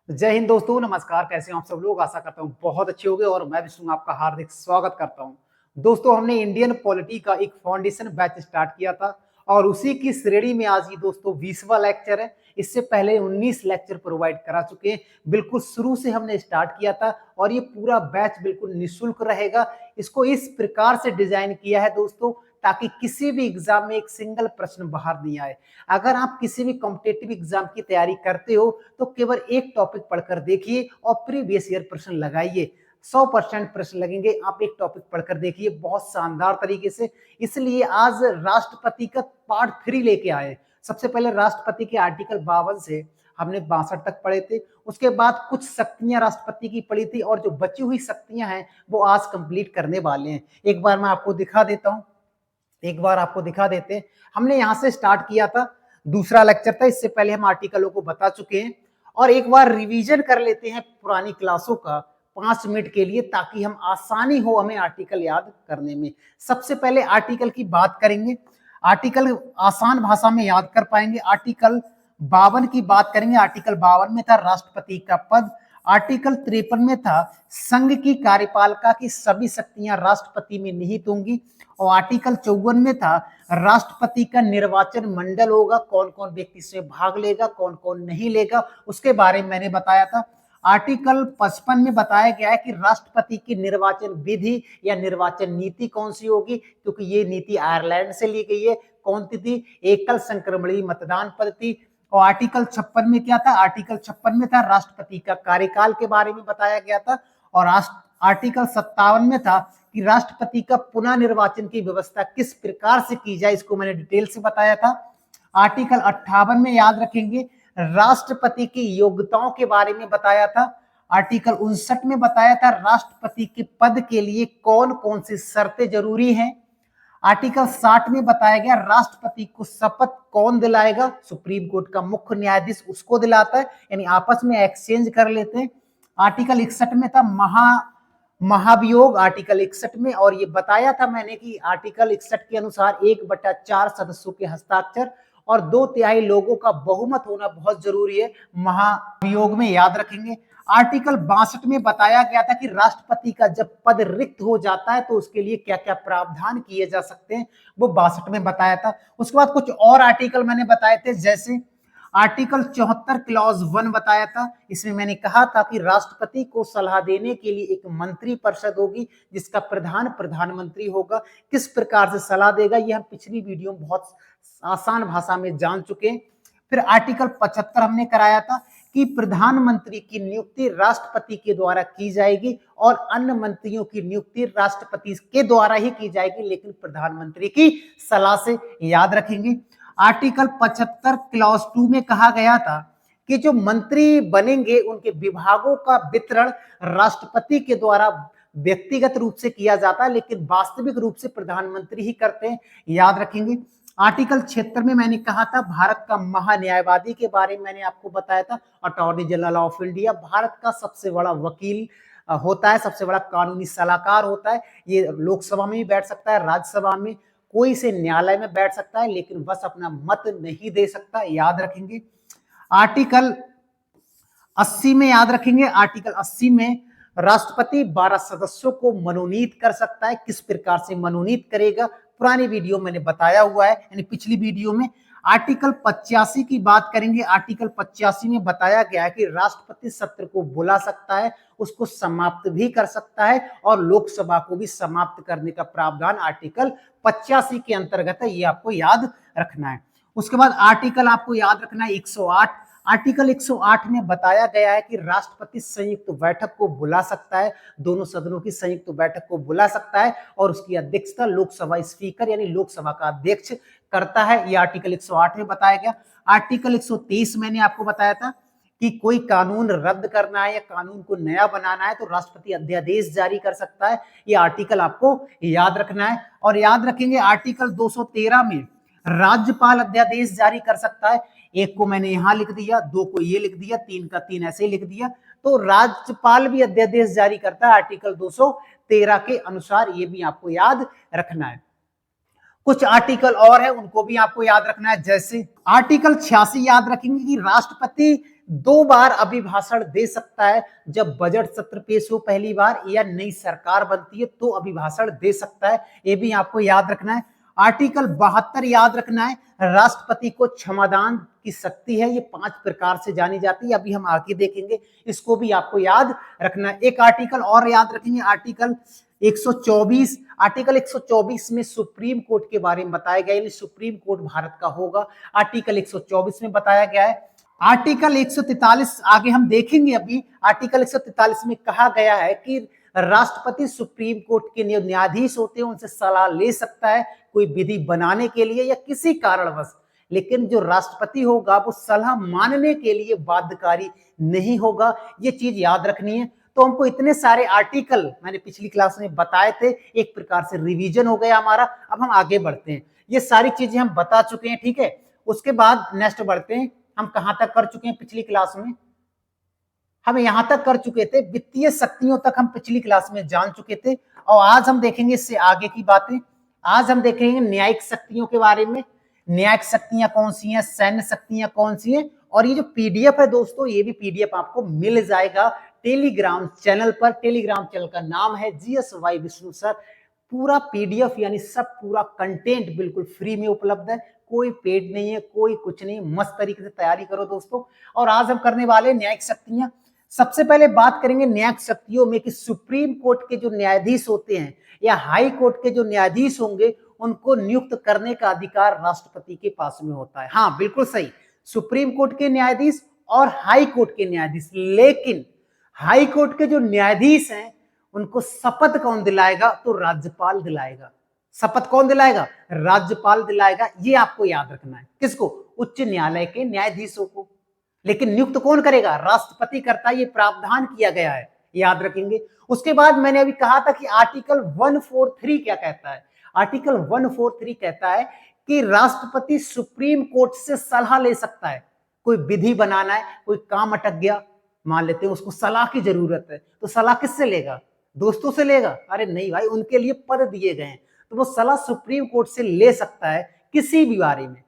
जय हिंद दोस्तों, नमस्कार। कैसे हैं आप सब लोग? आशा करता हूँ बहुत अच्छे होंगे और मैं विष्णु आपका हार्दिक स्वागत करता हूँ। दोस्तों, हमने इंडियन पॉलिटी का एक फाउंडेशन बैच स्टार्ट किया था और उसी की श्रेणी में आज ये दोस्तों 20वां लेक्चर है। इससे पहले 19 लेक्चर प्रोवाइड करा चुके हैं। बिल्कुल शुरू से हमने स्टार्ट किया था और ये पूरा बैच बिल्कुल निःशुल्क रहेगा। इसको इस प्रकार से डिजाइन किया है दोस्तों ताकि किसी भी एग्जाम में एक सिंगल प्रश्न बाहर नहीं आए। अगर आप किसी भी कॉम्पिटेटिव एग्जाम की तैयारी करते हो तो केवल एक टॉपिक पढ़कर देखिए और प्रीवियस ईयर प्रश्न लगाइए। 100% प्रश्न लगेंगे। आप एक टॉपिक पढ़कर देखिए बहुत शानदार तरीके से। इसलिए आज राष्ट्रपति का पार्ट 3 लेके आए। सबसे पहले राष्ट्रपति के आर्टिकल 52 से हमने 62 तक पढ़े थे। उसके बाद कुछ शक्तियां राष्ट्रपति की पढ़ी थी और जो बची हुई शक्तियां हैं वो आज कंप्लीट करने वाले हैं। एक बार मैं आपको दिखा देता हूं। एक बार आपको दिखा देते हैं। हमने यहां से स्टार्ट किया था, दूसरा लेक्चर था। इससे पहले हम आर्टिकलों को बता चुके हैं और एक बार रिवीजन कर लेते हैं पुरानी क्लासों का 5 मिनट के लिए, ताकि हम आसानी हो हमें आर्टिकल याद करने में। सबसे पहले आर्टिकल की बात करेंगे। आर्टिकल आसान भाषा में याद कर पाएंगे। आर्टिकल 52 की बात करेंगे। आर्टिकल 52 में था राष्ट्रपति का पद। आर्टिकल 53 में था संघ की कार्यपालिका की सभी शक्तियां राष्ट्रपति में निहित होंगी। और आर्टिकल 54 में था राष्ट्रपति का निर्वाचन मंडल होगा, कौन कौन व्यक्ति इसमें भाग लेगा, कौन कौन नहीं लेगा, उसके बारे में मैंने बताया था। आर्टिकल 55 में बताया गया है कि राष्ट्रपति की निर्वाचन विधि या निर्वाचन नीति कौन सी होगी, क्योंकि ये नीति आयरलैंड से ली गई है। कौन सी थी? एकल संक्रमणीय मतदान पद्धति। और आर्टिकल 56 में क्या था? आर्टिकल 56 में था राष्ट्रपति का कार्यकाल के बारे में बताया गया था। और आर्टिकल 57 में था कि राष्ट्रपति का पुनः निर्वाचन की व्यवस्था किस प्रकार से की जाए, इसको मैंने डिटेल से बताया था। आर्टिकल 58 में याद रखेंगे राष्ट्रपति की योग्यताओं के बारे में बताया था। आर्टिकल 59 में बताया था राष्ट्रपति के पद के लिए कौन कौन सी शर्तें जरूरी हैं। आर्टिकल 60 में बताया गया राष्ट्रपति को शपथ कौन दिलाएगा, सुप्रीम कोर्ट का मुख्य न्यायाधीश उसको दिलाता है, यानी आपस में एक्सचेंज कर लेते हैं। आर्टिकल 61 में था महाभियोग आर्टिकल 61 में, और ये बताया था मैंने कि आर्टिकल 61 के अनुसार 1/4 सदस्यों के हस्ताक्षर और 2/3 लोगों का बहुमत होना बहुत जरूरी है महाभियोग में, याद रखेंगे। आर्टिकल 62 में बताया गया था कि राष्ट्रपति का जब पद रिक्त हो जाता है तो उसके लिए क्या क्या प्रावधान किए जा सकते हैं, वो 62 में बताया था। उसके बाद कुछ और आर्टिकल मैंने बताए थे, जैसे आर्टिकल 74 क्लॉज 1 बताया था। इसमें मैंने कहा था कि राष्ट्रपति को सलाह देने के लिए एक मंत्री परिषद होगी जिसका प्रधान प्रधानमंत्री होगा। किस प्रकार से सलाह देगा ये हम पिछली वीडियो में बहुत आसान भाषा में जान चुके हैं। फिर आर्टिकल 75 हमने कराया था कि प्रधानमंत्री की नियुक्ति राष्ट्रपति के द्वारा की जाएगी और अन्य मंत्रियों की नियुक्ति राष्ट्रपति के द्वारा ही की जाएगी, लेकिन प्रधानमंत्री की सलाह से, याद रखेंगे। आर्टिकल 75 क्लॉज 2 में कहा गया था कि जो मंत्री बनेंगे उनके विभागों का वितरण राष्ट्रपति के द्वारा व्यक्तिगत रूप से किया जाता है, लेकिन वास्तविक रूप से प्रधानमंत्री ही करते हैं, याद रखेंगे। आर्टिकल 76 में मैंने कहा था भारत का महान्यायवादी के बारे में मैंने आपको बताया था। Attorney general of India Bharat का सबसे बड़ा वकील होता है, सबसे बड़ा कानूनी सलाहकार होता है। ये लोकसभा में भी बैठ सकता है, राज्यसभा में, कोई से न्यायालय में बैठ सकता है, लेकिन बस अपना मत नहीं दे सकता, याद रखेंगे। आर्टिकल 80 में याद रखेंगे, आर्टिकल 80 में राष्ट्रपति 12 सदस्यों को मनोनीत कर सकता है। किस प्रकार से मनोनीत करेगा पुरानी वीडियो मैंने बताया हुआ है, यानी पिछली वीडियो में। आर्टिकल 85 की बात करेंगे। आर्टिकल 85 में बताया गया है कि राष्ट्रपति सत्र को बुला सकता है, उसको समाप्त भी कर सकता है और लोकसभा को भी समाप्त करने का प्रावधान आर्टिकल 85 के अंतर्गत है। ये आपको याद रखना है। उसके बाद आर्टिकल आपको याद रखना है 108। आर्टिकल 108 में बताया गया है कि राष्ट्रपति संयुक्त बैठक को बुला सकता है, दोनों सदनों की संयुक्त बैठक को बुला सकता है और उसकी अध्यक्षता लोकसभा स्पीकर यानी लोकसभा का अध्यक्ष करता है। यह आर्टिकल 108 में बताया गया। आर्टिकल 123 मैंने आपको बताया था कि कोई कानून रद्द करना है या कानून को नया बनाना है तो राष्ट्रपति अध्यादेश जारी कर सकता है। ये आर्टिकल आपको याद रखना है। और याद रखेंगे आर्टिकल 213 में राज्यपाल अध्यादेश जारी कर सकता है। एक को मैंने यहां लिख दिया, दो को ये लिख दिया, तीन का तीन ऐसे ही लिख दिया, तो राज्यपाल भी अध्यादेश जारी करता है आर्टिकल 213 के अनुसार। ये भी आपको याद रखना है। कुछ आर्टिकल और है उनको भी आपको याद रखना है, जैसे आर्टिकल 86 याद रखेंगे कि राष्ट्रपति 2 बार अभिभाषण दे सकता है, जब बजट सत्र पेश हो पहली बार या नई सरकार बनती है तो अभिभाषण दे सकता है। ये भी आपको याद रखना है। आर्टिकल 72 याद रखना है, राष्ट्रपति को क्षमादान की शक्ति है, ये 5 प्रकार से जानी जाती है, अभी हम आगे देखेंगे, इसको भी आपको याद रखना है। एक आर्टिकल और याद रखेंगे, आर्टिकल 124। आर्टिकल 124 में सुप्रीम कोर्ट के बारे में बताया गया है, सुप्रीम कोर्ट भारत का होगा, आर्टिकल 124 में बताया गया है। आर्टिकल 143 आगे हम देखेंगे, अभी आर्टिकल 143 में कहा गया है कि राष्ट्रपति सुप्रीम कोर्ट के न्यायाधीश होते हैं, उनसे सलाह ले सकता है कोई विधि बनाने के लिए या किसी कारणवश, लेकिन जो राष्ट्रपति होगा वो सलाह मानने के लिए बाध्यकारी नहीं होगा, ये चीज याद रखनी है। तो हमको इतने सारे आर्टिकल मैंने पिछली क्लास में बताए थे, एक प्रकार से रिवीजन हो गया हमारा। अब हम आगे बढ़ते हैं, ये सारी चीजें हम बता चुके हैं, ठीक है। उसके बाद नेक्स्ट बढ़ते हैं, हम कहां तक कर चुके हैं पिछली क्लास में, हम यहां तक कर चुके थे, वित्तीय शक्तियों तक हम पिछली क्लास में जान चुके थे। और आज हम देखेंगे इससे आगे की बातें। आज हम देखेंगे न्यायिक शक्तियों के बारे में, न्यायिक शक्तियां कौन सी हैं, सैन्य शक्तियां कौन सी हैं। और ये जो पीडीएफ है दोस्तों, ये भी पीडीएफ आपको मिल जाएगा टेलीग्राम चैनल पर। टेलीग्राम चैनल का नाम है GSY विष्णु सर। पूरा पीडीएफ यानी सब पूरा कंटेंट बिल्कुल फ्री में उपलब्ध है, कोई पेड नहीं है, कोई कुछ नहीं, मस्त तरीके से तैयारी करो दोस्तों। और आज हम करने वाले न्यायिक शक्तियां। सबसे पहले बात करेंगे न्यायिक शक्तियों में कि सुप्रीम कोर्ट के जो न्यायाधीश होते हैं या हाई कोर्ट के जो न्यायाधीश होंगे, उनको नियुक्त करने का अधिकार राष्ट्रपति के पास में होता है। हाँ बिल्कुल सही, सुप्रीम कोर्ट के न्यायाधीश और हाई कोर्ट के न्यायाधीश, लेकिन हाई कोर्ट के जो न्यायाधीश हैं उनको शपथ कौन दिलाएगा, तो राज्यपाल दिलाएगा। शपथ कौन दिलाएगा, राज्यपाल दिलाएगा, ये आपको याद रखना है। किसको, उच्च न्यायालय के न्यायाधीशों को। लेकिन नियुक्त कौन करेगा, राष्ट्रपति करता है, ये प्रावधान किया गया है, याद रखेंगे। उसके बाद मैंने अभी कहा था कि आर्टिकल 143 क्या कहता है। आर्टिकल 143 कहता है कि राष्ट्रपति सुप्रीम कोर्ट से सलाह ले सकता है, कोई विधि बनाना है, कोई काम अटक गया, मान लेते हैं उसको सलाह की जरूरत है, तो सलाह किससे लेगा, दोस्तों से लेगा? अरे नहीं भाई, उनके लिए पद दिए गए हैं, तो वो सलाह सुप्रीम कोर्ट से ले सकता है किसी भी बारे में।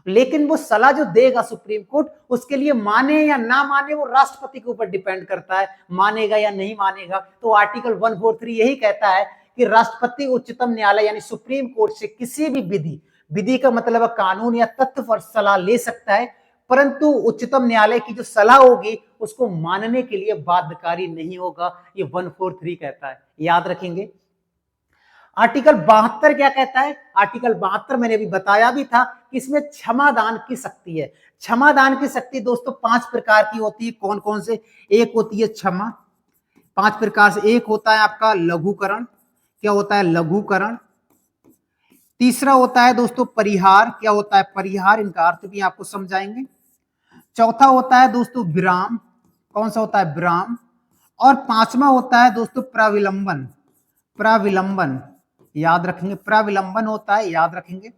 लेकिन वो सलाह जो देगा सुप्रीम कोर्ट, उसके लिए माने या ना माने वो राष्ट्रपति के ऊपर डिपेंड करता है, मानेगा या नहीं मानेगा। तो आर्टिकल 143 यही कहता है कि राष्ट्रपति उच्चतम न्यायालय यानी सुप्रीम कोर्ट से किसी भी विधि, विधि का मतलब है कानून या तथ्य पर सलाह ले सकता है, परंतु उच्चतम न्यायालय की जो सलाह होगी उसको मानने के लिए बाध्यकारी नहीं होगा, ये 143 कहता है, याद रखेंगे। आर्टिकल 72 क्या कहता है, आर्टिकल 72 मैंने अभी बताया भी था कि इसमें क्षमादान की शक्ति है। क्षमादान की शक्ति दोस्तों 5 प्रकार की होती है, कौन कौन से, एक होती है क्षमा, 5 प्रकार से, एक होता है आपका लघुकरण, क्या होता है लघुकरण। तीसरा होता है दोस्तों परिहार, क्या होता है परिहार, इनका अर्थ भी आपको समझाएंगे। चौथा होता है दोस्तों विराम, कौन सा होता है विराम। और 5वां होता है दोस्तों प्रविलंबन, प्रविलंबन याद रखेंगे, प्रविलंबन होता है, याद रखेंगे।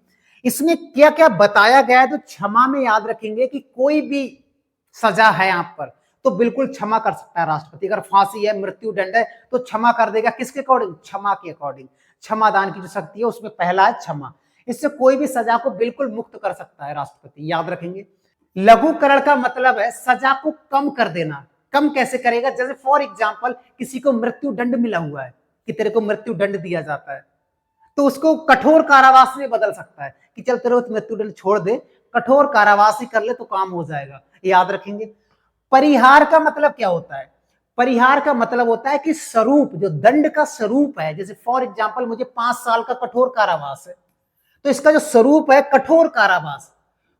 इसमें क्या क्या बताया गया है, तो क्षमा में याद रखेंगे कि कोई भी सजा है आप पर तो बिल्कुल क्षमा कर सकता है राष्ट्रपति। अगर फांसी है, मृत्यु दंड है, तो क्षमा कर देगा, किसके अकॉर्डिंग, क्षमा के अकॉर्डिंग। क्षमादान की जो शक्ति है उसमें पहला है क्षमा, इससे कोई भी सजा को बिल्कुल मुक्त कर सकता है राष्ट्रपति, याद रखेंगे। लघुकरण का मतलब है सजा को कम कर देना। कम कैसे करेगा, जैसे फॉर एग्जाम्पल किसी को मृत्यु दंड मिला हुआ है कि तेरे को मृत्यु दंड दिया जाता है, तो उसको कठोर कारावास में बदल सकता है कि चल तेरे को मृत्यु दंड छोड़ दे, कठोर कारावास ही कर ले तो काम हो जाएगा, याद रखेंगे। परिहार का मतलब क्या होता है, परिहार का मतलब होता है कि स्वरूप, जो दंड का स्वरूप है, जैसे फॉर एग्जाम्पल मुझे 5 साल का कठोर कारावास है, तो इसका जो स्वरूप है कठोर कारावास,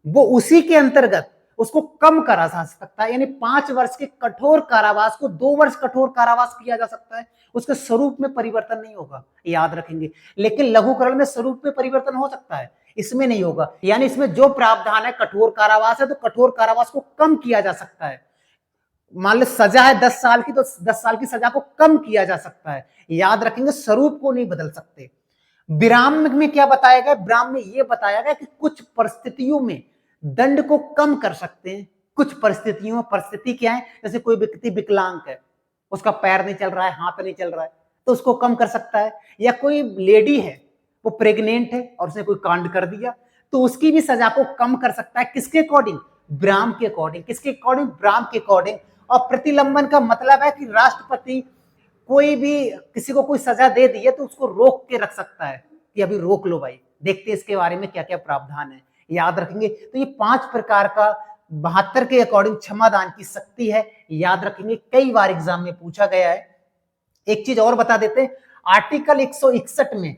वो उसी के अंतर्गत उसको कम करा जा सकता है, यानी 5 वर्ष के कठोर कारावास को 2 वर्ष कठोर कारावास किया जा सकता है, उसके स्वरूप में परिवर्तन नहीं होगा, याद रखेंगे। लेकिन लघुकरण में स्वरूप में परिवर्तन हो सकता है, इसमें नहीं होगा। यानी इसमें जो प्रावधान है कठोर कारावास है, तो कठोर कारावास को कम किया जा सकता है। मान लो सजा है 10 साल की, तो 10 साल की सजा को कम किया जा सकता है, याद रखेंगे, स्वरूप को नहीं बदल सकते। विराम में क्या बताया गया, विराम में यह बताया गया कि कुछ परिस्थितियों में दंड को कम कर सकते हैं, कुछ परिस्थितियों, परिस्थिति क्या है, जैसे कोई व्यक्ति विकलांग है, उसका पैर नहीं चल रहा है, हाथ नहीं चल रहा है, तो उसको कम कर सकता है। या कोई लेडी है, वो प्रेग्नेंट है और उसने कोई कांड कर दिया, तो उसकी भी सजा को कम कर सकता है, किसके अकॉर्डिंग, ब्राह्म के अकॉर्डिंग। किसके अकॉर्डिंग? ब्राह्म के अकॉर्डिंग। और प्रतिलंबन का मतलब है कि राष्ट्रपति कोई भी किसी को कोई सजा दे दी है तो उसको रोक के रख सकता है कि अभी रोक लो भाई, देखते हैं इसके बारे में क्या क्या प्रावधान है, याद रखेंगे। तो ये 5 प्रकार का 72 के अकॉर्डिंग क्षमादान की शक्ति है, याद रखेंगे, कई बार एग्जाम में पूछा गया है। एक चीज और बता देते हैं, आर्टिकल 161 में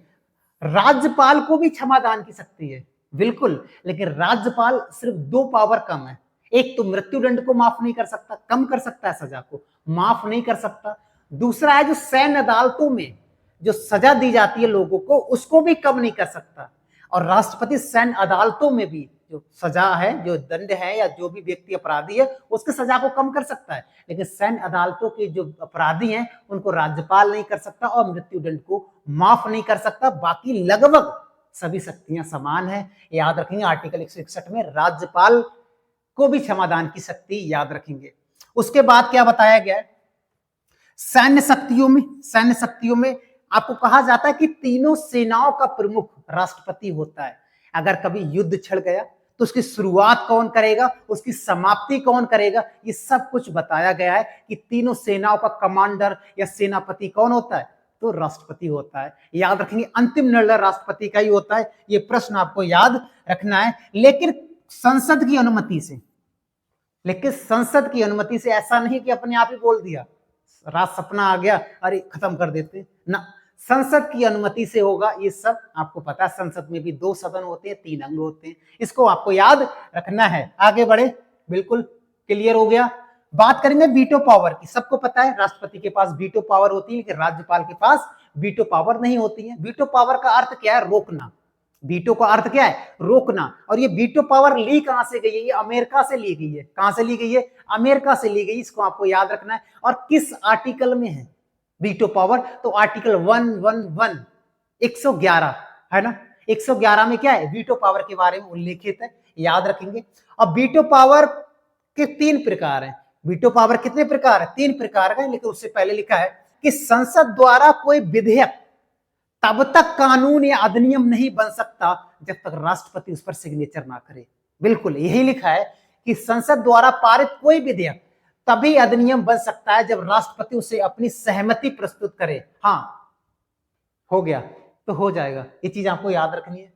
राज्यपाल को भी क्षमादान की शक्ति है, बिल्कुल, लेकिन राज्यपाल सिर्फ 2 पावर कम है। एक तो मृत्युदंड को माफ नहीं कर सकता, कम कर सकता है सजा को, माफ नहीं कर सकता। दूसरा है जो सैन्य अदालतों में जो सजा दी जाती है लोगों को, उसको भी कम नहीं कर सकता। और राष्ट्रपति सैन्य अदालतों में भी जो सजा है, जो दंड है, या जो भी व्यक्ति अपराधी है उसके सजा को कम कर सकता है, लेकिन सैन्य अदालतों के जो अपराधी हैं उनको राज्यपाल नहीं कर सकता और मृत्युदंड को माफ नहीं कर सकता। बाकी लगभग सभी शक्तियां समान है, याद रखेंगे। आर्टिकल 161 में राज्यपाल को भी क्षमादान की शक्ति, याद रखेंगे। उसके बाद क्या बताया गया है? सैन्य शक्तियों में आपको कहा जाता है कि तीनों सेनाओं का प्रमुख राष्ट्रपति होता है। अगर कभी युद्ध छिड़ गया तो उसकी शुरुआत कौन करेगा, उसकी समाप्ति कौन करेगा, ये सब कुछ बताया गया है कि तीनों सेनाओं का कमांडर या सेनापति कौन होता है, तो राष्ट्रपति होता है, याद रखेंगे। अंतिम निर्णय राष्ट्रपति का ही होता है, ये प्रश्न आपको याद रखना है। लेकिन संसद की अनुमति से ऐसा नहीं कि अपने आप ही बोल दिया, रात सपना आ गया, अरे खत्म कर देते ना, संसद की अनुमति से होगा। ये सब आपको पता है, संसद में भी 2 सदन होते हैं, 3 अंग होते हैं, इसको आपको याद रखना है। आगे बढ़े, बिल्कुल क्लियर हो गया। बात करेंगे वीटो पावर की। सबको पता है राष्ट्रपति के पास वीटो पावर होती है, लेकिन राज्यपाल के पास वीटो पावर नहीं होती है। वीटो पावर का अर्थ क्या है? रोकना। वीटो का अर्थ क्या है? रोकना। और ये वीटो पावर ली कहां से गई है? ये अमेरिका से ली गई है। कहां से ली गई है? अमेरिका से ली गई, इसको आपको याद रखना है। और किस आर्टिकल में है वीटो पावर? तो आर्टिकल 111 111 है ना, 111 में क्या है? वीटो पावर के बारे में उल्लेखित है, याद रखेंगे। अब वीटो पावर के 3 प्रकार हैं। वीटो पावर कितने प्रकार है? 3 प्रकार का है, लेकिन उससे पहले लिखा है कि संसद द्वारा कोई विधेयक तब तक कानून या अधिनियम नहीं बन सकता जब तक राष्ट्रपति उस पर सिग्नेचर ना करे। बिल्कुल यही लिखा है कि संसद द्वारा पारित कोई विधेयक तभी अधिनियम बन सकता है जब राष्ट्रपति उसे अपनी सहमति प्रस्तुत करे। हाँ, हो गया तो हो जाएगा, ये चीज आपको याद रखनी है।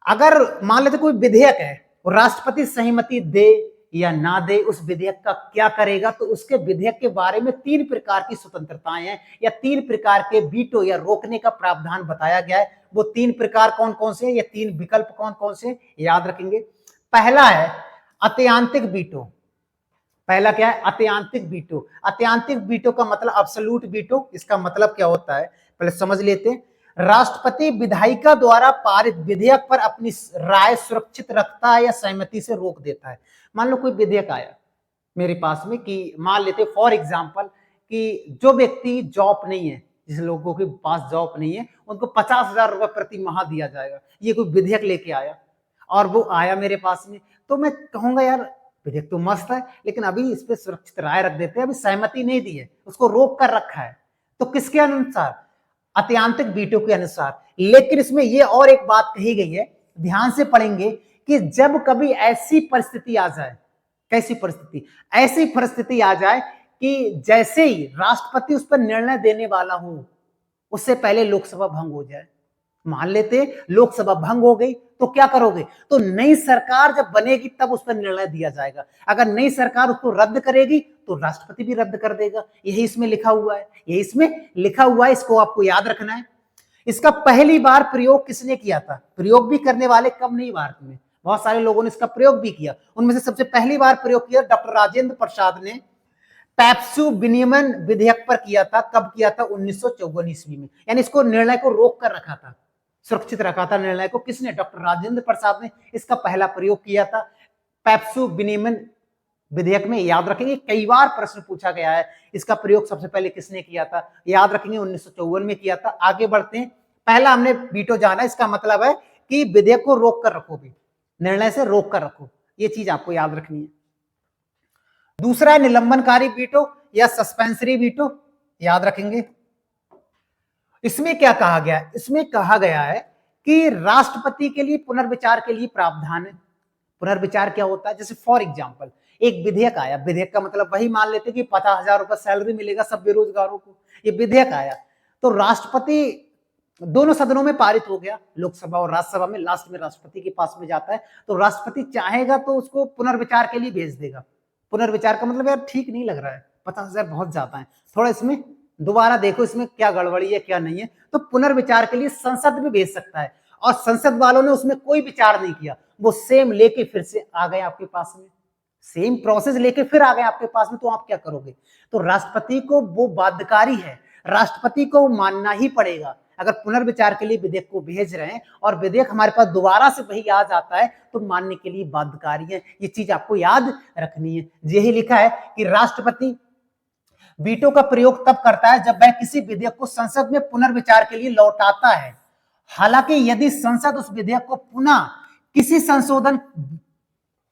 अगर मान लेते कोई विधेयक है और राष्ट्रपति सहमति दे या ना दे, उस विधेयक का क्या करेगा? तो उसके विधेयक के बारे में 3 प्रकार की स्वतंत्रताएं हैं, या 3 प्रकार के वीटो या रोकने का प्रावधान बताया गया है। वो 3 प्रकार कौन कौन से हैं, या 3 विकल्प कौन कौन से, याद रखेंगे। पहला है अत्यंतिक वीटो। पहला क्या है? अत्यंतिक वीटो। अत्यंतिक वीटो का मतलब अब्सोल्यूट वीटो। इसका मतलब क्या होता है, पहले समझ लेते हैं। राष्ट्रपति विधायिका द्वारा पारित विधेयक पर अपनी राय सुरक्षित रखता है या सहमति से रोक देता है। मान लो कोई विधेयक आया मेरे पास में कि मान लेते फॉर एग्जांपल कि जो व्यक्ति जॉब नहीं है, जिस लोगों के पास जॉब नहीं है, उनको 50,000 रुपए प्रति माह दिया जाएगा। ये कोई विधेयक लेके आया और वो आया मेरे पास में, तो मैं कहूंगा यार विधेयक तो मस्त है, लेकिन अभी इस पे सुरक्षित राय रख देते हैं, अभी सहमति नहीं दी है, उसको रोक कर रखा है। तो किसके अनुसार? अत्यंतिक वीटो के अनुसार। लेकिन इसमें ये और एक बात कही गई है, ध्यान से पढ़ेंगे, कि जब कभी ऐसी परिस्थिति आ जाए, कैसी परिस्थिति? ऐसी परिस्थिति आ जाए कि जैसे ही राष्ट्रपति उस पर निर्णय देने वाला हो, उससे पहले लोकसभा भंग हो जाए। मान लेते लोकसभा भंग हो गई तो क्या करोगे? तो नई सरकार जब बनेगी तब उस पर निर्णय दिया जाएगा। अगर नई सरकार उसको रद्द करेगी तो राष्ट्रपति भी रद्द कर देगा। यही इसमें लिखा हुआ है, यही इसमें लिखा हुआ है, इसको आपको याद रखना है। इसका पहली बार प्रयोग किसने किया था? प्रयोग भी करने वाले कम नहीं भारत में, बहुत सारे लोगों ने इसका प्रयोग भी किया। उनमें से सबसे पहली बार प्रयोग किया डॉक्टर राजेंद्र प्रसाद ने पेप्सू विनियमन विधेयक पर किया था। कब किया था? 1954 ईस्वी में। यानी इसको निर्णय को रोक कर रखा था, सुरक्षित रखा था निर्णय को। किसने? डॉक्टर राजेंद्र प्रसाद ने इसका पहला प्रयोग किया था पेप्सू विनियमन विधेयक में। याद रखेंगे, कई बार प्रश्न पूछा गया है इसका प्रयोग सबसे पहले किसने किया था। याद रखेंगे 1954 में किया था। आगे बढ़ते हैं। पहला हमने वीटो जाना, इसका मतलब है कि विधेयक को रोक कर रखो, भी निर्णय से रोक कर रखो, ये चीज आपको याद रखनी है। दूसरा है निलंबनकारी वीटो या सस्पेंसरी वीटो, याद रखेंगे। इसमें क्या कहा गया? इसमें कहा गया है कि राष्ट्रपति के लिए पुनर्विचार के लिए प्रावधान है। पुनर्विचार क्या होता है, जैसे फॉर एग्जाम्पल एक विधेयक आया, विधेयक का मतलब वही मान लेते कि 50,000 रुपए सैलरी मिलेगा सब बेरोजगारों को, ये विधेयक आया तो राष्ट्रपति दोनों सदनों में पारित हो गया, लोकसभा और राज्यसभा में, लास्ट में राष्ट्रपति के पास में जाता है, तो राष्ट्रपति चाहेगा तो उसको पुनर्विचार के लिए भेज देगा। पुनर्विचार का मतलब यार ठीक नहीं लग रहा है, 50,000 बहुत ज्यादा है, थोड़ा इसमें दोबारा देखो इसमें क्या गड़बड़ी है क्या नहीं है, तो पुनर्विचार के लिए संसद में भेज सकता है, और संसद वालों ने उसमें कोई विचार नहीं किया, वो सेम लेके फिर से आ गए आपके पास में, सेम प्रोसेस लेके फिर आ गए आपके पास में, तो आप क्या करोगे? तो राष्ट्रपति को वो बाध्यकारी है, राष्ट्रपति को मानना ही पड़ेगा। अगर पुनर्विचार के लिए विधेयक को भेज रहे हैं और विधेयक हमारे पास दोबारा से वही आ जाता है तो मानने के लिए बाध्यकारी है, ये चीज आपको याद रखनी है। यही लिखा है कि राष्ट्रपति वीटो का प्रयोग तब करता है जब वह किसी विधेयक को संसद में पुनर्विचार के लिए लौटाता है। हालांकि यदि संसद उस विधेयक को पुनः किसी संशोधन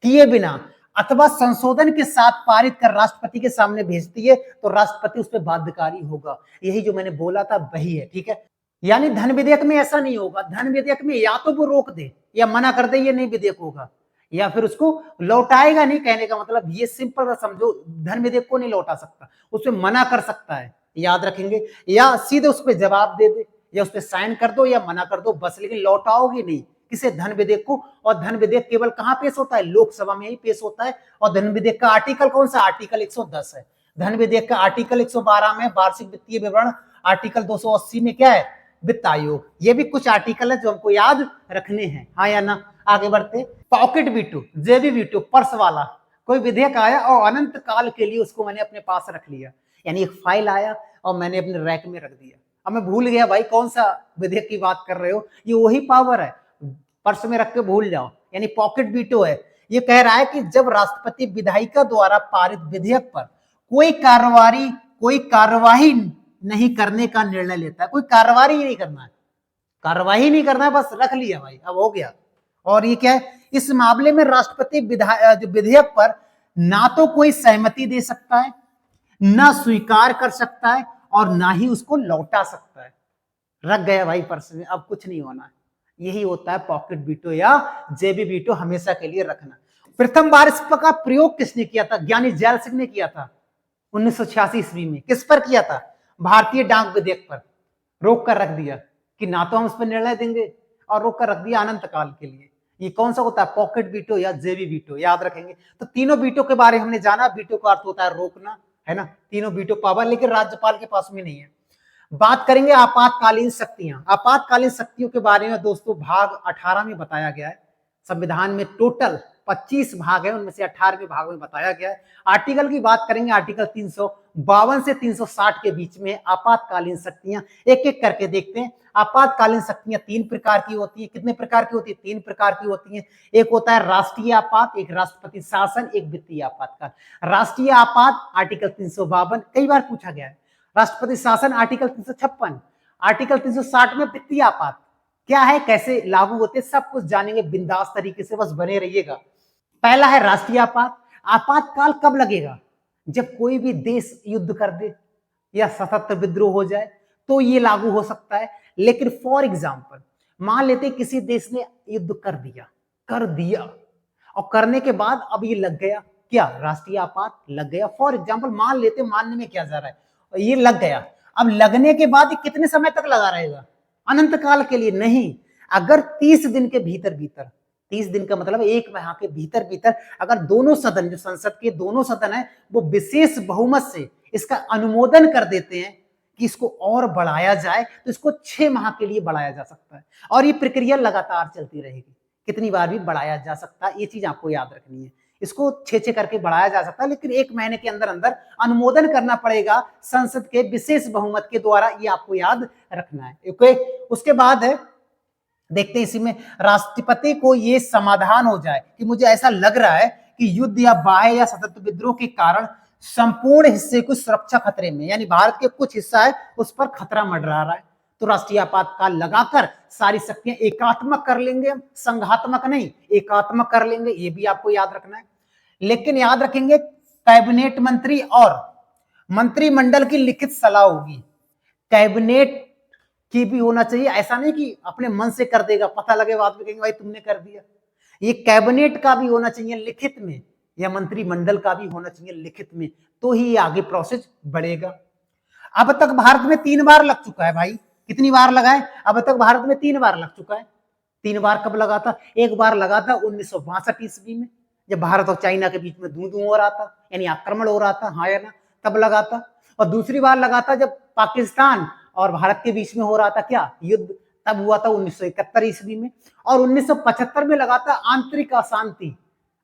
किए बिना अथवा संशोधन के साथ पारित कर राष्ट्रपति के सामने भेजती है तो राष्ट्रपति उस पर बाध्यकारी होगा। यही जो मैंने बोला था वही है, ठीक है। यानी धन विधेयक में ऐसा नहीं होगा, धन विधेयक में या तो वो रोक दे या मना कर दे ये नहीं विधेयक होगा, या फिर उसको लौटाएगा नहीं, कहने का मतलब ये सिंपल समझो, धन विधेयक को नहीं लौटा सकता, उसमें मना कर सकता है, याद रखेंगे, या सीधे उस पर जवाब दे दे या उस पर साइन कर दो या मना कर दो बस, लेकिन लौटाओगे नहीं किसे? धन विधेयक को। और धन विधेयक केवल कहां पेश होता है? लोकसभा में ही पेश होता है। और धन विधेयक का आर्टिकल कौन सा? आर्टिकल 110 है। धन विधेयक का आर्टिकल 112 में वार्षिक वित्तीय विवरण, आर्टिकल 280 में क्या है? वित्त आयोग। ये भी कुछ आर्टिकल है जो हमको याद रखने हैं, हाँ या ना। आगे बढ़ते। पॉकेट वीटो, जेबी वीटो, पर्स वाला कोई विधेयक आया और अनंत काल के लिए उसको मैंने अपने पास रख लिया, यानी एक फाइल आया और मैंने अपने रैक में रख दिया, अब मैं भूल गया भाई कौन सा विधेयक की बात कर रहे हो, ये वही पावर है, पर्स में रख के भूल जाओ, यानी पॉकेट वीटो है। ये कह रहा है कि जब राष्ट्रपति विधायिका द्वारा पारित विधेयक पर कोई कार्यवाही नहीं करने का निर्णय लेता है, कोई कार्यवाही नहीं करना है, कार्यवाही नहीं करना है, बस रख लिया भाई, अब हो गया। और ये क्या है? इस मामले में राष्ट्रपति विधेयक पर ना तो कोई सहमति दे सकता है, ना स्वीकार कर सकता है, और ना ही उसको लौटा सकता है। रख गया भाई पर्स में, अब कुछ नहीं होना है। यही होता है पॉकेट वीटो या जेबी वीटो, हमेशा के लिए रखना। प्रथम बार इसका प्रयोग किसने किया था? ज्ञानी जैल सिंह ने किया था 1986 ईस्वी में। किस पर किया था? भारतीय डाक विधेयक पर रोक कर रख दिया कि ना तो हम उस पर निर्णय देंगे, और रोक कर रख दिया अनंत काल के लिए। ये कौन सा होता है? पॉकेट वीटो या जेबी वीटो, याद रखेंगे। तो तीनों वीटो के बारे में हमने जाना। वीटो का अर्थ होता है रोकना, है ना। तीनों वीटो पावर, लेकिन राज्यपाल के पास में नहीं है। बात करेंगे आपातकालीन शक्तियां। आपातकालीन शक्तियों के बारे में दोस्तों भाग 18 में बताया गया है। संविधान में टोटल 25 भाग है, उनमें से 18वें भाग में बताया गया है। आर्टिकल की बात करेंगे, आर्टिकल 352 से 360 के बीच में आपातकालीन शक्तियां, एक एक करके देखते हैं। आपातकालीन शक्तियां 3 प्रकार की होती है। कितने प्रकार की होती है? 3 प्रकार की होती है। एक होता है राष्ट्रीय आपात, एक राष्ट्रपति शासन, एक वित्तीय आपातकाल। राष्ट्रीय आपात आर्टिकल 352 कई बार पूछा गया है। राष्ट्रपति शासन आर्टिकल 356, आर्टिकल 360 में वित्तीय आपात क्या है, कैसे लागू होते, सब कुछ जानेंगे बिंदास तरीके से, बस बने रहिएगा। पहला है राष्ट्रीय आपात। आपातकाल कब लगेगा? जब कोई भी देश युद्ध कर दे या सशस्त्र विद्रोह हो जाए तो ये लागू हो सकता है। लेकिन फॉर एग्जाम्पल मान लेते किसी देश ने युद्ध कर दिया और करने के बाद अब ये लग गया, क्या राष्ट्रीय आपात लग गया। फॉर एग्जाम्पल मान लेते, मानने में क्या जा रहा है, ये लग गया। अब लगने के बाद ये कितने समय तक लगा रहेगा? अनंत काल के लिए नहीं। अगर 30 दिन के भीतर 30 दिन का मतलब 1 माह के भीतर अगर दोनों सदन, जो संसद के दोनों सदन है, वो विशेष बहुमत से इसका अनुमोदन कर देते हैं कि इसको और बढ़ाया जाए, तो इसको 6 माह के लिए बढ़ाया जा सकता है। और ये प्रक्रिया लगातार चलती रहेगी, कितनी बार भी बढ़ाया जा सकता है, ये चीज आपको याद रखनी है। इसको 6 करके बढ़ाया जा सकता है, लेकिन 1 महीने के अंदर अंदर अनुमोदन करना पड़ेगा संसद के विशेष बहुमत के द्वारा, ये आपको याद रखना है। ओके, उसके बाद है, देखते हैं इसी में, राष्ट्रपति को ये समाधान हो जाए कि मुझे ऐसा लग रहा है कि युद्ध या बाह्य या सशस्त्र विद्रोह के कारण संपूर्ण हिस्से को सुरक्षा खतरे में, यानी भारत के कुछ हिस्सा है उस पर खतरा मंडरा रहा है, तो राष्ट्रीय आपातकाल लगाकर सारी शक्तियां एकात्मक कर लेंगे, संघात्मक नहीं, एकात्मक कर लेंगे, ये भी आपको याद रखना है। लेकिन याद रखेंगे कैबिनेट मंत्री और मंत्रिमंडल की लिखित सलाह होगी। कैबिनेट की भी होना चाहिए, ऐसा नहीं कि अपने मन से कर देगा, पता लगे बाद में कहेंगे भाई तुमने कर दिया। ये कैबिनेट का भी होना चाहिए लिखित में या मंत्रिमंडल का भी होना चाहिए लिखित में, तो ही ये आगे प्रोसेस बढ़ेगा। अब तक भारत में 3 बार लग चुका है भाई, कितनी बार लगा है? अब तक भारत में 3 बार लग चुका है। 3 बार कब लगा था? एक बार लगा था 1962 ईस्वी में, जब भारत और चाइना के बीच में दू हो रहा था, यानी आक्रमण हो रहा था, हाँ या ना, तब लगा था। और दूसरी बार लगा था जब पाकिस्तान और भारत के बीच में हो रहा था क्या, युद्ध, तब हुआ था 1971 ईस्वी में। और 1975 में लगा था आंतरिक अशांति,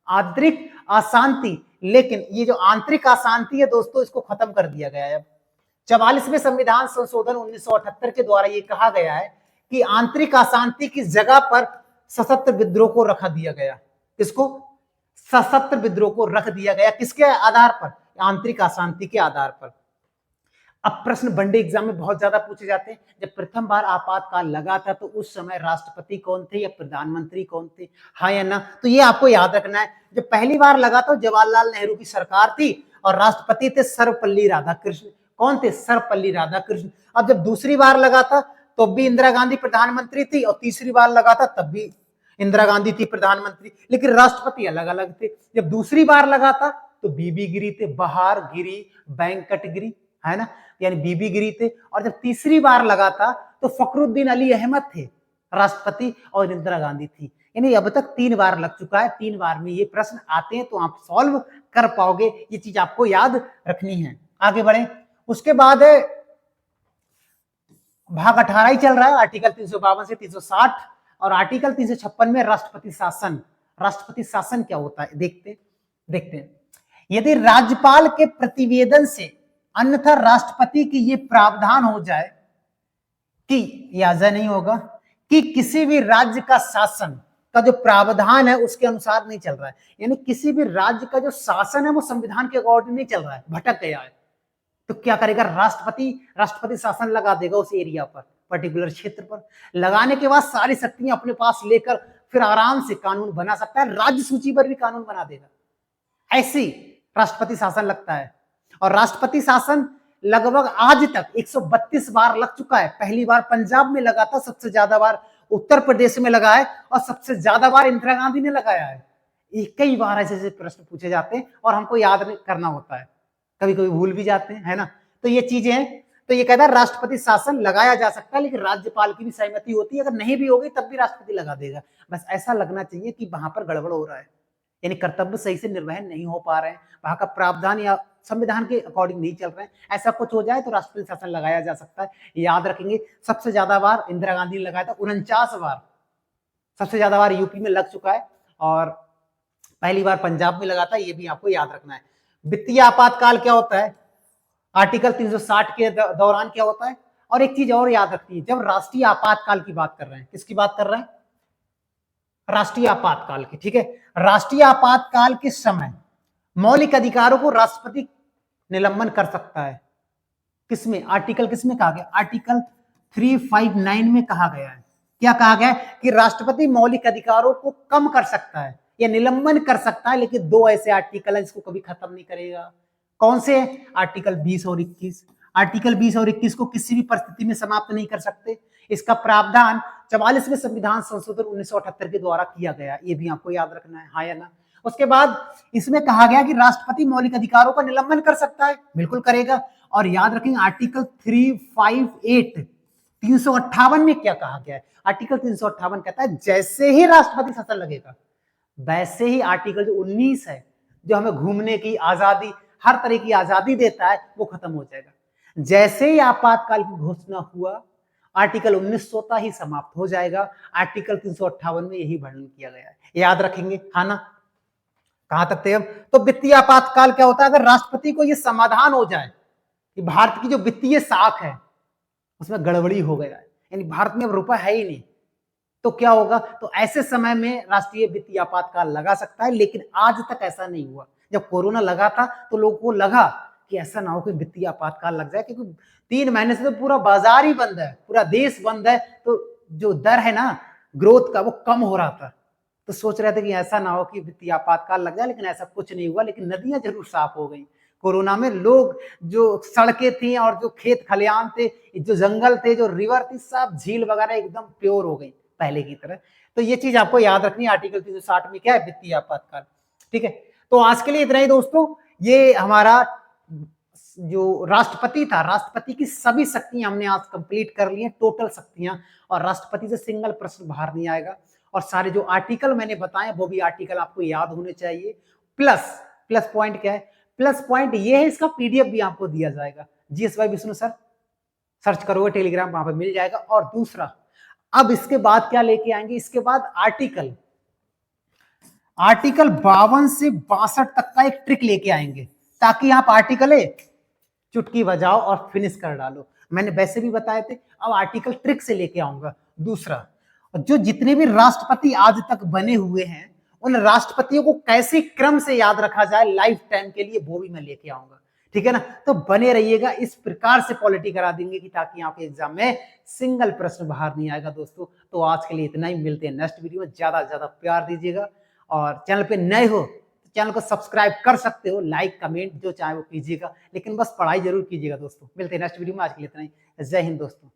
आंतरिक अशांति। लेकिन ये जो आंतरिक अशांति है दोस्तों, इसको खत्म कर दिया गया है। अब 44वें संविधान संशोधन 1978 के द्वारा ये कहा गया है कि आंतरिक अशांति की जगह पर सशस्त्र विद्रोह को रखा दिया गया। किसको? सशस्त्र विद्रोह को रख दिया गया। किसके आधार पर? आंतरिक अशांति के आधार पर। अब प्रश्न वनडे एग्जाम में बहुत ज्यादा पूछे जाते हैं। जब प्रथम बार आपातकाल लगा था तो उस समय राष्ट्रपति कौन थे या प्रधानमंत्री कौन थे, हाँ या ना? तो ये आपको याद रखना है। जब पहली बार लगा था जवाहरलाल नेहरू की सरकार थी और राष्ट्रपति थे सर्वपल्ली राधाकृष्ण। कौन थे? सर्वपल्ली राधाकृष्ण। अब जब दूसरी बार लगा था तो भी इंदिरा गांधी प्रधानमंत्री थी, और तीसरी बार लगा था तब भी इंदिरा गांधी थी प्रधानमंत्री, लेकिन राष्ट्रपति अलग अलग थे। जब दूसरी बार लगा था तो बीबी गिरी थे, बहार गिरी, वेंकट गिरी, है ना, यानी बीबी गिरी थे। और जब तीसरी बार लगा था तो फखरुद्दीन अली अहमद थे राष्ट्रपति, और इंदिरा गांधी थी। यानी अब तक 3 बार लग चुका है। 3 बार में ये प्रश्न आते हैं तो आप सॉल्व कर पाओगे, ये चीज आपको याद रखनी है। आगे बढ़े, उसके बाद भाग 18 ही चल रहा है, आर्टिकल 352 से 360, और आर्टिकल 356 में राष्ट्रपति शासन। राष्ट्रपति शासन क्या होता है देखते हैं। यदि राज्यपाल के प्रतिवेदन से अन्यथा राष्ट्रपति की ये प्रावधान हो जाए कि याजा नहीं होगा कि किसी भी राज्य का शासन का जो प्रावधान है उसके अनुसार नहीं चल रहा है, यानी किसी भी राज्य का जो शासन है वो संविधान के अकॉर्डिंग नहीं चल रहा है, भटक गया है, तो क्या करेगा? राष्ट्रपति शासन लगा देगा उस एरिया पर, पर्टिकुलर क्षेत्र पर। लगाने के बाद सारी शक्तियां अपने पास लेकर फिर आराम से कानून बना सकता है, राज्य सूची पर भी कानून बना देगा। ऐसी राष्ट्रपति शासन लगता है। और राष्ट्रपति शासन लगभग आज तक 132 बार लग चुका है। पहली बार पंजाब में लगा था, सबसे ज्यादा बार उत्तर प्रदेश में लगा है, और सबसे ज्यादा बार इंदिरा गांधी ने लगाया है। कई बार ऐसे प्रश्न पूछे जाते हैं और हमको याद करना होता है, कभी कभी भूल भी जाते हैं, है ना। तो ये चीजें हैं। तो ये कहता है राष्ट्रपति शासन लगाया जा सकता है, लेकिन राज्यपाल की भी सहमति होती है। अगर नहीं भी होगी तब भी राष्ट्रपति लगा देगा। बस ऐसा लगना चाहिए कि वहां पर गड़बड़ हो रहा है, यानी कर्तव्य सही से निर्वहन नहीं हो पा रहे हैं, वहां का प्रावधान या संविधान के अकॉर्डिंग नहीं चल रहे हैं, ऐसा कुछ हो जाए तो राष्ट्रपति शासन लगाया जा सकता है। याद रखेंगे, सबसे ज्यादा बार इंदिरा गांधी ने लगाया था, 49 बार। सबसे ज्यादा बार यूपी में लग चुका है, और पहली बार पंजाब में लगा था, ये भी आपको याद रखना है। वित्तीय आपातकाल क्या होता है? आर्टिकल 360 के दौरान क्या होता है? और एक चीज और याद रखनी है, जब राष्ट्रीय आपातकाल की बात कर रहे हैं, किसकी बात कर रहे हैं? राष्ट्रीय आपातकाल की, ठीक है। राष्ट्रीय आपातकाल के समय मौलिक अधिकारों को राष्ट्रपति निलंबन कर सकता है। किसमें? आर्टिकल किसमें कहा गया? आर्टिकल 359 में कहा गया है। क्या कहा गया है? कि राष्ट्रपति मौलिक अधिकारों को कम कर सकता है या निलंबन कर सकता है, लेकिन 2 ऐसे आर्टिकल है जिसको कभी खत्म नहीं करेगा। कौन से? आर्टिकल 20 और 21। आर्टिकल 20 और 21 को किसी भी परिस्थिति में समाप्त नहीं कर सकते। इसका प्रावधान 44वें संविधान संशोधन 1978 के द्वारा किया गया, ये भी आपको याद रखना है, हाँ या ना। उसके बाद इसमें कहा गया कि राष्ट्रपति मौलिक अधिकारों का निलंबन कर सकता है, बिल्कुल करेगा। और याद रखेंगे आर्टिकल 358 358 में क्या कहा गया है? आर्टिकल 358 कहता है जैसे ही राष्ट्रपति शासन लगेगा वैसे ही आर्टिकल जो 19 है, जो हमें घूमने की आजादी, हर तरह की आजादी देता है, वो खत्म हो जाएगा। जैसे ही आपातकाल की घोषणा हुआ आर्टिकल 19 स्वतः ही समाप्त हो जाएगा। आर्टिकल 358 में यही वर्णन किया गया है, याद रखेंगे, हाँ ना। कहां तक थे हम? तो वित्तीय आपातकाल क्या होता है? अगर राष्ट्रपति को यह समाधान हो जाए कि भारत की जो वित्तीय साख है उसमें गड़बड़ी हो गया है, यानी भारत में अब रुपया है ही नहीं, तो क्या होगा? तो ऐसे समय में राष्ट्रीय वित्तीय आपातकाल लगा सकता है, लेकिन आज तक ऐसा नहीं हुआ। जब कोरोना लगा था तो लोगों को लगा कि ऐसा ना हो कि वित्तीय आपातकाल लग जाए, क्योंकि 3 महीने से तो पूरा बाजार ही बंद है, पूरा देश बंद है, तो जो दर है ना ग्रोथ का वो कम हो रहा था। तो सोच रहे थे कि ऐसा ना हो कि वित्तीय आपातकाल लग जाए, लेकिन ऐसा कुछ नहीं हुआ। लेकिन नदियां जरूर साफ हो गई कोरोना में। लोग, जो सड़कें थी और जो खेत खलियान थे, जो जंगल थे, जो रिवर थी, सब झील वगैरह एकदम प्योर हो गई पहले की तरह। तो ये चीज आपको याद रखनी है। आर्टिकल 360 में क्या है, वित्तीय आपातकाल। ठीक है, तो आज के लिए इतना ही दोस्तों। ये हमारा जो राष्ट्रपति था, राष्ट्रपति की सभी शक्तियां हमने आज कंप्लीट कर ली हैं, टोटल शक्तियां, और राष्ट्रपति से सिंगल प्रश्न बाहर नहीं आएगा। और सारे जो आर्टिकल मैंने बताए वो भी आर्टिकल आपको याद होने चाहिए। प्लस प्लस पॉइंट क्या है, प्लस पॉइंट ये है, इसका पीडीएफ भी आपको दिया जाएगा। GS bye Vishnu sir search करोगे टेलीग्राम, वहां पर मिल जाएगा। और दूसरा, अब इसके बाद क्या लेके आएंगे, इसके बाद आर्टिकल 52 से 62 तक का एक ट्रिक लेके आएंगे, ताकि आप आर्टिकल चुटकी बजाओ और फिनिश कर डालो। मैंने वैसे भी बताए थे, अब आर्टिकल ट्रिक से लेके आऊंगा। दूसरा, जो जितने भी राष्ट्रपति आज तक बने हुए हैं, उन राष्ट्रपतियों को कैसे क्रम से याद रखा जाए लाइफ टाइम के लिए, वो भी मैं लेके आऊंगा। ठीक है ना, तो बने रहिएगा। इस प्रकार से पॉलिटी करा देंगे कि ताकि आपके एग्जाम में सिंगल प्रश्न बाहर नहीं आएगा दोस्तों। तो आज के लिए इतना ही, मिलते हैं नेक्स्ट वीडियो में। ज्यादा से ज्यादा प्यार दीजिएगा, और चैनल पे नए हो चैनल को सब्सक्राइब कर सकते हो, लाइक कमेंट जो चाहे वो कीजिएगा, लेकिन बस पढ़ाई जरूर कीजिएगा दोस्तों। मिलते हैं नेक्स्ट वीडियो में, आज के लिए इतना ही। जय हिंद दोस्तों।